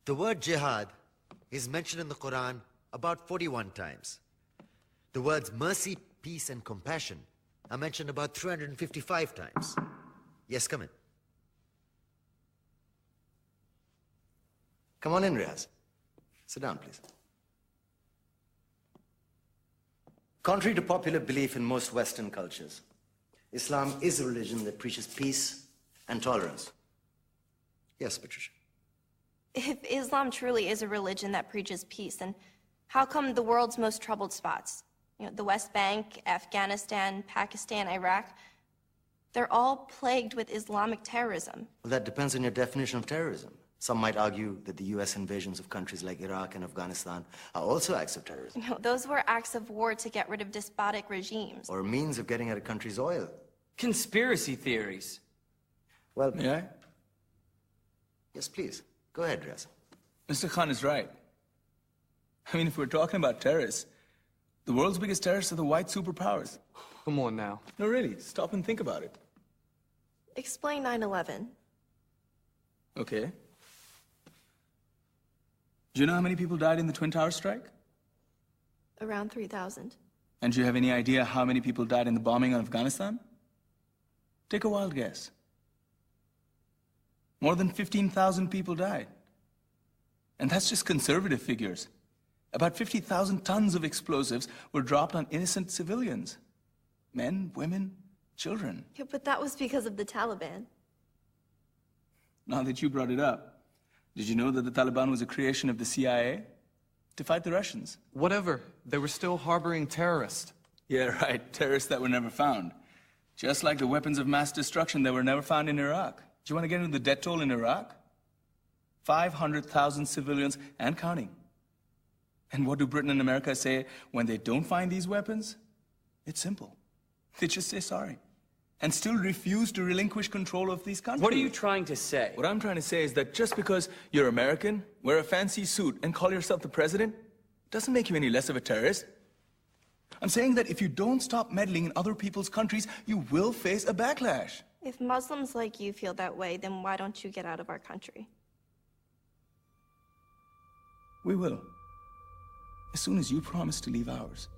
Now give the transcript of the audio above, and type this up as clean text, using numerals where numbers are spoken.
The word jihad is mentioned in the Quran about 41 times. The words mercy, peace, and compassion are mentioned about 355 times. Yes, come in. Come on in, Riaz. Sit down, please. Contrary to popular belief in most Western cultures, Islam is a religion that preaches peace and tolerance. Yes, Patricia. If Islam truly is a religion that preaches peace, then how come the world's most troubled spots, the West Bank, Afghanistan, Pakistan, Iraq, they're all plagued with Islamic terrorism? Well, that depends on your definition of terrorism. Some might argue that the U.S. invasions of countries like Iraq and Afghanistan are also acts of terrorism. Those were acts of war to get rid of despotic regimes. Or a means of getting at a country's oil. Conspiracy theories. Well, May I? Yes, please. Go ahead, Riaz. Mr. Khan is right. I mean, if we're talking about terrorists, the world's biggest terrorists are the white superpowers. Come on now. No, really, stop and think about it. Explain 9/11. Okay. Do you know how many people died in the Twin Towers strike? Around 3,000. And do you have any idea how many people died in the bombing of Afghanistan? Take a wild guess. More than 15,000 people died. And that's just conservative figures. About 50,000 tons of explosives were dropped on innocent civilians. Men, women, children. Yeah, but that was because of the Taliban. Now that you brought it up, did you know that the Taliban was a creation of the CIA to fight the Russians? Whatever. They were still harboring terrorists. Yeah, right. Terrorists that were never found. Just like the weapons of mass destruction that were never found in Iraq. Do you want to get into the death toll in Iraq? 500,000 civilians and counting. And what do Britain and America say when they don't find these weapons? It's simple. They just say sorry. And still refuse to relinquish control of these countries. What are you trying to say? What I'm trying to say is that just because you're American, wear a fancy suit, and call yourself the president, doesn't make you any less of a terrorist. I'm saying that if you don't stop meddling in other people's countries, you will face a backlash. If Muslims like you feel that way, then why don't you get out of our country? We will. As soon as you promise to leave ours.